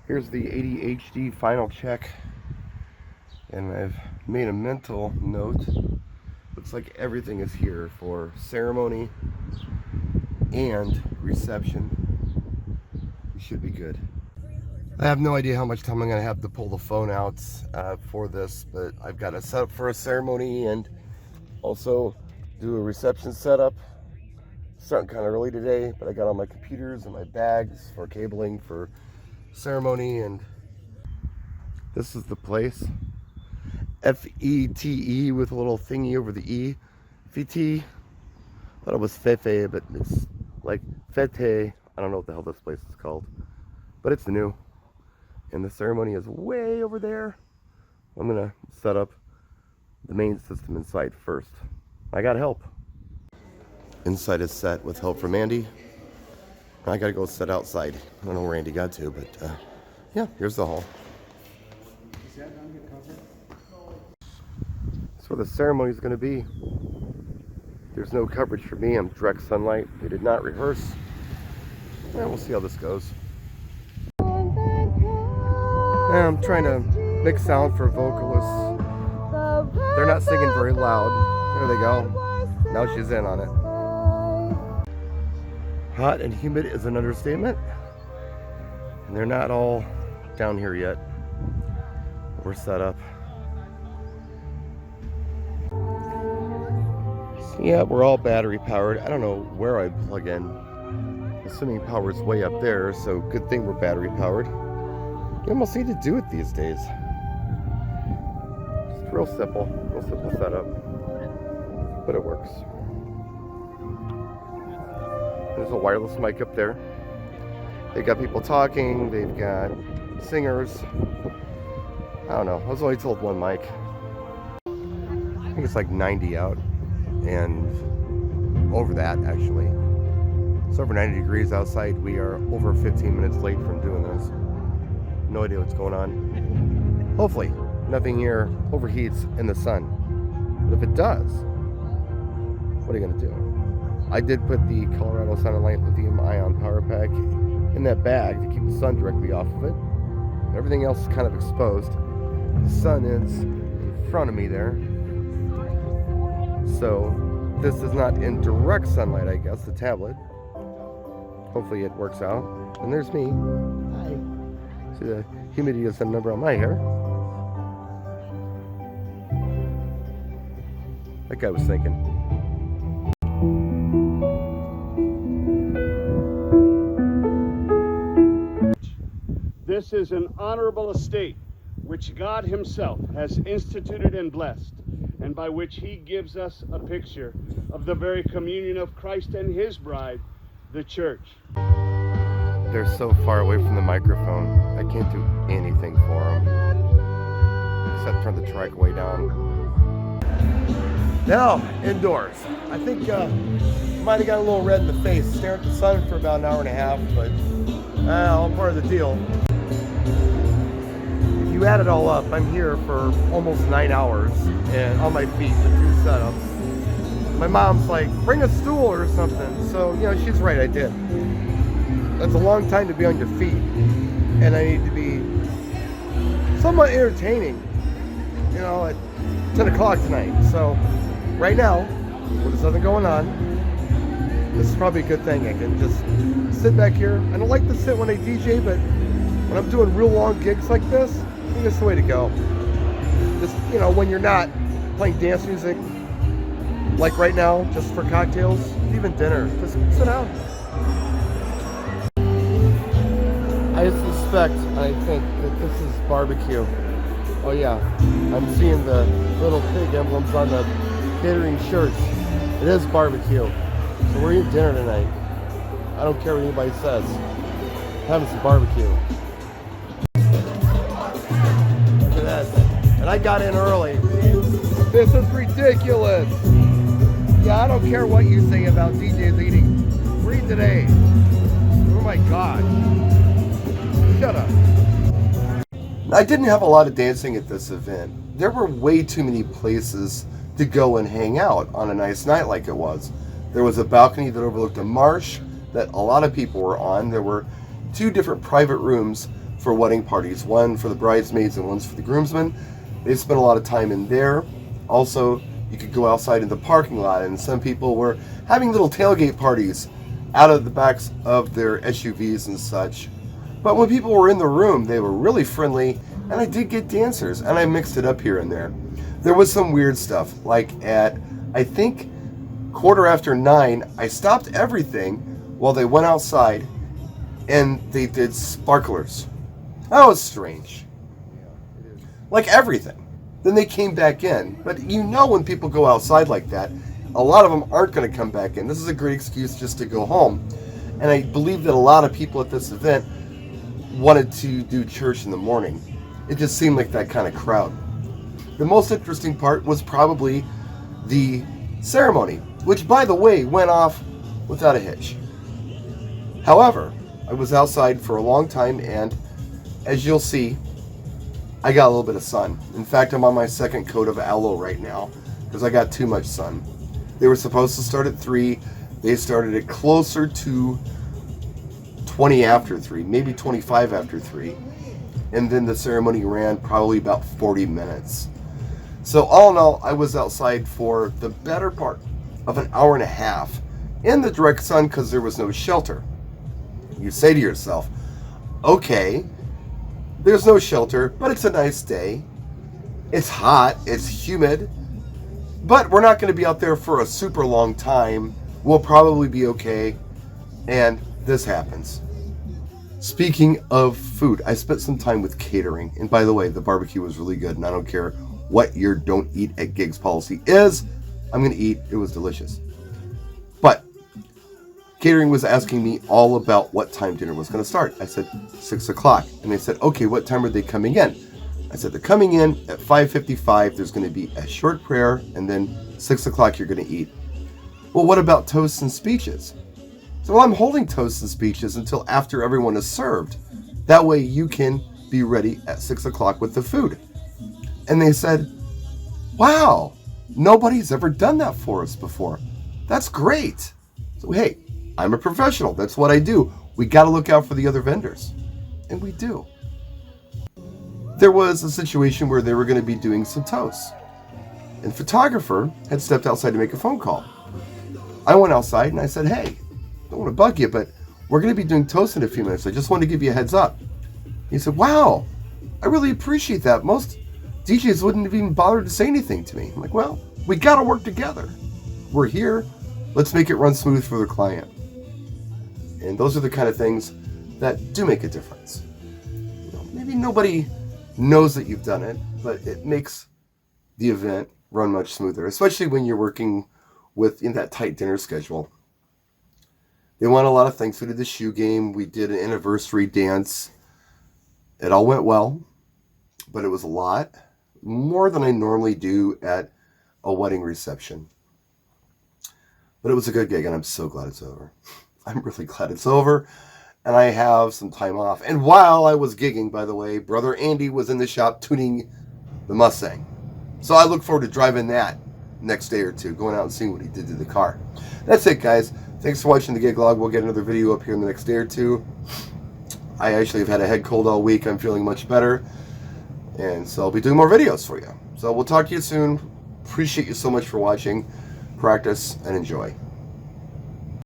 Here's the ADHD final check, and I've made a mental note. Looks like everything is here for ceremony and reception. We should be good. I have no idea how much time I'm going to have to pull the phone out for this, but I've got to set up for a ceremony and also do a reception setup. Starting kind of early today, but I got all my computers and my bags for cabling for ceremony, and this is the place. F-E-T-E with a little thingy over the E. F-E-T. Thought it was Fefe, but it's like Fete. I don't know what the hell this place is called, but it's new. And the ceremony is way over there. I'm gonna set up the main system inside first. I got help. Inside is set with help from Andy. I gotta go sit outside. I don't know where Andy got to, but yeah, here's the hall. Is that undercover? That's where the ceremony is gonna be. There's no coverage for me. I'm direct sunlight. They did not rehearse. Yeah, we'll see how this goes. Yeah, I'm trying to mix sound for vocalists. They're not singing very loud. There they go. Now she's in on it. Hot and humid is an understatement. And they're not all down here yet. We're set up. Yeah, we're all battery powered. I don't know where I plug in. Assuming power's way up there, so good thing we're battery powered. You almost need to do it these days. It's real simple setup, but it works. There's a wireless mic up there. They got people talking, they've got singers. I don't know, I was only told one mic. I think it's like 90 out, and over that actually. It's over 90 degrees outside. We are over 15 minutes late from doing this. No idea what's going on. Hopefully, nothing here overheats in the sun. But if it does, what are you gonna do? I did put the Colorado Sun and Light lithium ion power pack in that bag to keep the sun directly off of it. Everything else is kind of exposed. The sun is in front of me there. So this is not in direct sunlight, I guess, the tablet. Hopefully it works out. And there's me. Hi. See, the humidity is the number on my hair. That guy was thinking. This is an honorable estate which God himself has instituted and blessed, and by which he gives us a picture of the very communion of Christ and his bride, the church. They're so far away from the microphone, I can't do anything for them except turn the track way down. Now, indoors. I think might have got a little red in the face staring at the sun for about an hour and a half, but all part of the deal. If you add it all up, I'm here for almost 9 hours and on my feet with 2 setups. My mom's like, bring a stool or something. So, you know, she's right, I did. That's a long time to be on your feet, and I need to be somewhat entertaining, you know, at 10 o'clock tonight. So right now, with there's nothing going on, this is probably a good thing. I can just sit back here. I don't like to sit when I DJ, but when I'm doing real long gigs like this, I think that's the way to go. Just, you know, when you're not playing dance music, like right now, just for cocktails, even dinner, just sit down. I suspect, I think, that this is barbecue. Oh yeah, I'm seeing the little pig emblems on the catering shirts. It is barbecue. So we're eating dinner tonight. I don't care what anybody says. Having some barbecue. Look at that. And I got in early. This is ridiculous. Yeah, I don't care what you say about DJs eating. We're eating today. Oh my God. Shut up. I didn't have a lot of dancing at this event. There were way too many places to go and hang out on a nice night like it was. There was a balcony that overlooked a marsh that a lot of people were on. There were 2 different private rooms for wedding parties. One for the bridesmaids and one's for the groomsmen. They spent a lot of time in there. Also, you could go outside in the parking lot, and some people were having little tailgate parties out of the backs of their SUVs and such. But when people were in the room, they were really friendly, and I did get dancers, and I mixed it up here and there. There was some weird stuff, like at, I think, 9:15, I stopped everything while they went outside, and they did sparklers. That was strange. Like everything. Then they came back in. But you know when people go outside like that, a lot of them aren't going to come back in. This is a great excuse just to go home. And I believe that a lot of people at this event wanted to do church in the morning. It just seemed like that kind of crowd. The most interesting part was probably the ceremony, which, by the way, went off without a hitch. However, I was outside for a long time, and as you'll see, I got a little bit of sun. In fact, I'm on my second coat of aloe right now because I got too much sun. They were supposed to start at 3. They started it closer to 20 after 3, maybe 25 after 3. And then the ceremony ran probably about 40 minutes. So all in all, I was outside for the better part of an hour and a half in the direct sun because there was no shelter. You say to yourself, okay, there's no shelter, but it's a nice day. It's hot, it's humid, but we're not going to be out there for a super long time. We'll probably be okay, and this happens. Speaking of food, I spent some time with catering, and by the way, the barbecue was really good, and I don't care what your don't eat at gigs policy is. I'm going to eat. It was delicious. But catering was asking me all about what time dinner was going to start. I said 6 o'clock. And they said, okay, what time are they coming in? I said, they're coming in at 5:55. There's going to be a short prayer, and then 6 o'clock you're going to eat. Well, what about toasts and speeches? So, well, I'm holding toasts and speeches until after everyone is served. That way you can be ready at 6 o'clock with the food. And they said, wow, nobody's ever done that for us before. That's great. So, hey, I'm a professional. That's what I do. We got to look out for the other vendors. And we do. There was a situation where they were going to be doing some toasts. And the photographer had stepped outside to make a phone call. I went outside and I said, hey, don't want to bug you, but we're going to be doing toasts in a few minutes. I just wanted to give you a heads up. He said, wow, I really appreciate that. Most DJs wouldn't have even bothered to say anything to me. I'm like, well, we got to work together. We're here. Let's make it run smooth for the client. And those are the kind of things that do make a difference. You know, maybe nobody knows that you've done it, but it makes the event run much smoother, especially when you're working with in that tight dinner schedule. They want a lot of things. We did the shoe game. We did an anniversary dance. It all went well, but it was a lot more than I normally do at a wedding reception. But it was a good gig, and I'm so glad it's over. I'm really glad it's over, and I have some time off. And while I was gigging, by the way, Brother Andy was in the shop tuning the Mustang. So I look forward to driving that next day or two, going out and seeing what he did to the car. That's it, guys. Thanks for watching the gig log. We'll get another video up here in the next day or two. I actually have had a head cold all week. I'm feeling much better. And so I'll be doing more videos for you. So we'll talk to you soon. Appreciate you so much for watching. Practice and enjoy.